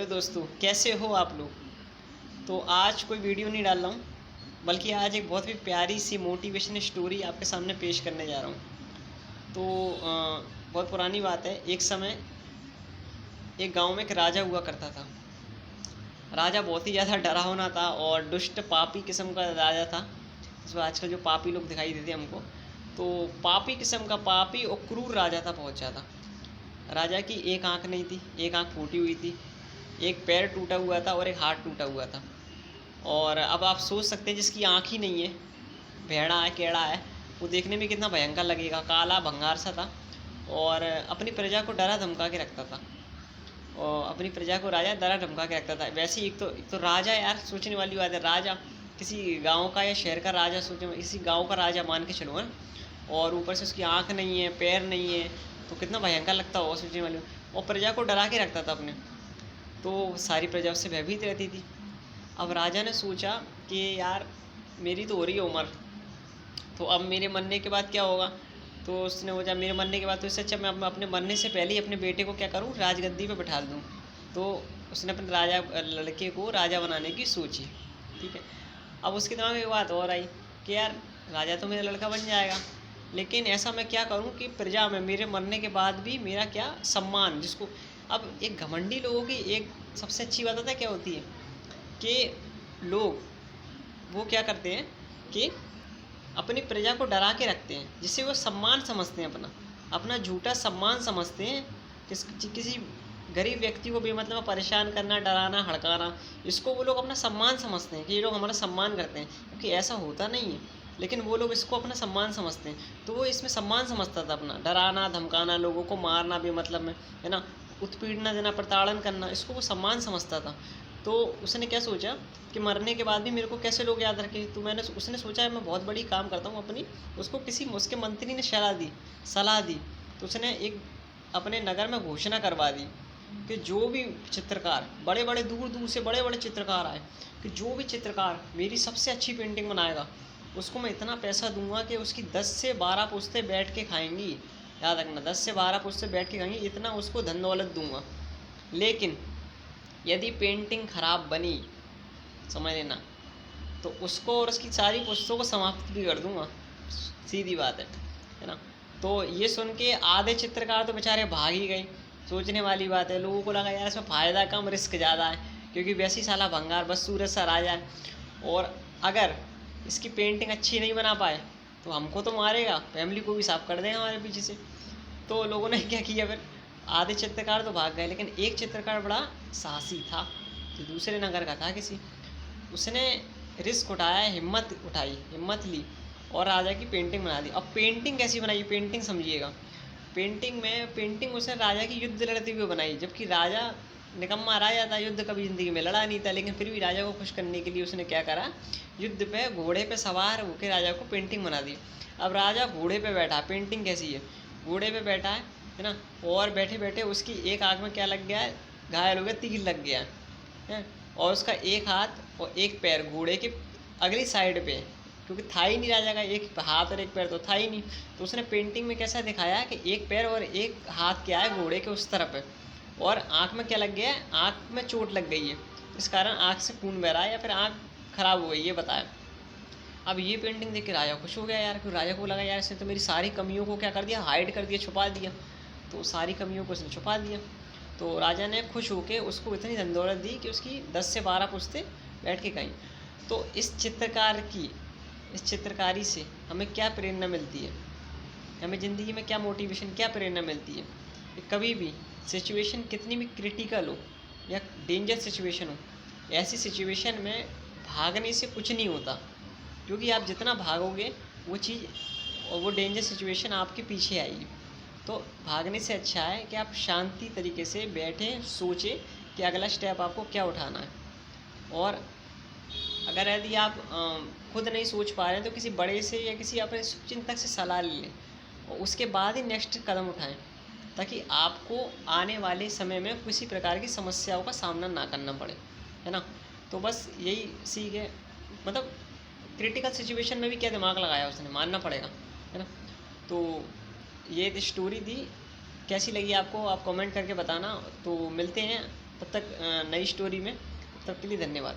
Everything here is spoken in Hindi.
हेलो दोस्तों, कैसे हो आप लोग। तो आज कोई वीडियो नहीं डाल रहा हूँ, बल्कि आज एक बहुत ही प्यारी सी मोटिवेशन स्टोरी आपके सामने पेश करने जा रहा हूँ। तो बहुत पुरानी बात है। एक समय एक गांव में एक राजा हुआ करता था। राजा बहुत ही ज़्यादा डरावना था और दुष्ट पापी किस्म का राजा था। जिसमें आजकल जो पापी लोग दिखाई देते हमको, तो पापी किस्म का पापी और क्रूर राजा था बहुत ज़्यादा। राजा की एक आंख नहीं थी, एक आंख फूटी हुई थी, एक पैर टूटा हुआ था और एक हाथ टूटा हुआ था। और अब आप सोच सकते हैं, जिसकी आँख ही नहीं है, भेड़ा है, केड़ा है, वो देखने में कितना भयंकर लगेगा। काला भंगार सा था और अपनी प्रजा को डरा धमका के रखता था। और अपनी प्रजा को राजा डरा धमका के रखता था। वैसे ही एक तो राजा, यार सोचने वाली बात है, राजा किसी गांव का या शहर का राजा, सोचे किसी गांव का राजा मान के चलो, है। और ऊपर से उसकी आँख नहीं है, पैर नहीं है, तो कितना भयंकर लगता होगा सोचने वाली। और प्रजा को डरा के रखता था अपने, तो सारी प्रजा उससे भयभीत रहती थी। अब राजा ने सोचा कि यार मेरी तो हो रही है उम्र, तो अब मेरे मरने के बाद क्या होगा। तो उसने सोचा मेरे मरने के बाद तो इससे अच्छा मैं अपने मरने से पहले ही अपने बेटे को क्या करूं, राजगद्दी पे बैठा दूं। तो उसने अपने लड़के को राजा बनाने की सोची। ठीक है। अब उसके दिमाग में एक बात और आई कि यार राजा तो मेरा लड़का बन जाएगा, लेकिन ऐसा मैं क्या करूं कि प्रजा में मेरे मरने के बाद भी मेरा क्या सम्मान, जिसको अब एक घमंडी लोगों की एक सबसे अच्छी बात पता है क्या होती है, कि लोग वो क्या करते हैं कि अपनी प्रजा को डरा के रखते हैं, जिससे वो सम्मान समझते हैं, अपना अपना झूठा सम्मान समझते हैं। किसी गरीब व्यक्ति को बेमतलब परेशान करना, डराना, हड़काना, इसको वो लोग अपना सम्मान समझते हैं कि ये लोग हमारा सम्मान करते हैं, क्योंकि ऐसा होता नहीं है। लेकिन वो लोग इसको अपना सम्मान समझते हैं, तो वो इसमें सम्मान समझता था अपना, डराना, धमकाना, लोगों को मारना बेमतलब में, है ना, उत्पीड़ना देना, प्रताड़न करना, इसको वो सम्मान समझता था। तो उसने क्या सोचा कि मरने के बाद भी मेरे को कैसे लोग याद रखें। तो उसने सोचा मैं बहुत बड़ी काम करता हूँ अपनी, उसको किसी उसके मंत्री ने सलाह दी। तो उसने एक अपने नगर में घोषणा करवा दी कि जो भी चित्रकार, बड़े बड़े दूर दूर से बड़े बड़े चित्रकार आए, कि जो भी चित्रकार मेरी सबसे अच्छी पेंटिंग बनाएगा, उसको मैं इतना पैसा दूंगा कि उसकी 10 से 12 पुश्तें बैठ के खाएंगी। याद रखना, 10 से 12 पुश्तें बैठ के खाएंगी, इतना उसको धन दौलत दूंगा। लेकिन यदि पेंटिंग खराब बनी, समझ लेना, तो उसको और उसकी सारी पुस्तकों को समाप्त भी कर दूंगा। सीधी बात है ना। तो ये सुन के आधे चित्रकार तो बेचारे भाग ही गए। सोचने वाली बात है, लोगों को लगा यार इसमें फ़ायदा कम रिस्क ज़्यादा है, क्योंकि वैसे ही साला भंगार बस सूरज सा राजा है, और अगर इसकी पेंटिंग अच्छी नहीं बना पाए तो हमको तो मारेगा, फैमिली को भी साफ कर देगा हमारे पीछे से। तो लोगों ने क्या किया फिर, आधे चित्रकार तो भाग गए, लेकिन एक चित्रकार बड़ा साहसी था, जो दूसरे नगर का था किसी, उसने रिस्क उठाया, हिम्मत उठाई, हिम्मत ली और राजा की पेंटिंग बना दी। अब पेंटिंग कैसी बनाई, पेंटिंग समझिएगा। पेंटिंग उसने राजा की युद्ध लड़ते हुए बनाई, जबकि राजा निकम्मा राजा था, युद्ध कभी ज़िंदगी में लड़ा नहीं था, लेकिन फिर भी राजा को खुश करने के लिए उसने क्या करा, युद्ध पे घोड़े पे सवार होकर राजा को पेंटिंग बना दी। अब राजा घोड़े पे बैठा, पेंटिंग कैसी है, घोड़े पे बैठा है ना, और बैठे बैठे उसकी एक आँख में क्या लग गया है, घायल हो गया, तीर लग गया है, और उसका एक हाथ और एक पैर घोड़े के अगली साइड पे, क्योंकि था ही नहीं राजा का एक हाथ और एक पैर, तो था ही नहीं। तो उसने पेंटिंग में कैसा दिखाया कि एक पैर और एक हाथ क्या है घोड़े के उस तरफ है, और आँख में क्या लग गया है, आँख में चोट लग गई है, इस कारण आँख से खून बह रहा है या फिर आँख खराब हो गई, ये बताया। अब ये पेंटिंग देख के राजा खुश हो गया यार, क्योंकि राजा को लगा यार इसने तो मेरी सारी कमियों को क्या कर दिया, हाइड कर दिया, छुपा दिया। तो सारी कमियों को उसने छुपा दिया। तो राजा ने खुश होकर उसको इतनी धन दौलत दी कि उसकी 10 से 12 पुश्तें बैठ के गईं। तो इस चित्रकारी से हमें क्या प्रेरणा मिलती है, हमें ज़िंदगी में क्या मोटिवेशन, क्या प्रेरणा मिलती है, कि कभी भी सिचुएशन कितनी भी क्रिटिकल हो या डेंजर सिचुएशन हो, ऐसी सिचुएशन में भागने से कुछ नहीं होता, क्योंकि आप जितना भागोगे वो चीज़ और वो डेंजर सिचुएशन आपके पीछे आएगी। तो भागने से अच्छा है कि आप शांति तरीके से बैठें, सोचें कि अगला स्टेप आपको क्या उठाना है। और अगर यदि आप खुद नहीं सोच पा रहे हैं तो किसी बड़े से या किसी अपने चिंतक से सलाह ले लें, और उसके बाद ही नेक्स्ट कदम उठाएं, ताकि आपको आने वाले समय में किसी प्रकार की समस्याओं का सामना ना करना पड़े, है ना। तो बस यही सीख है, मतलब क्रिटिकल सिचुएशन में भी क्या दिमाग लगाया उसने, मानना पड़ेगा, है ना। तो ये स्टोरी थी, कैसी लगी आपको आप कमेंट करके बताना। तो मिलते हैं तब तक नई स्टोरी में, तब तक के लिए धन्यवाद।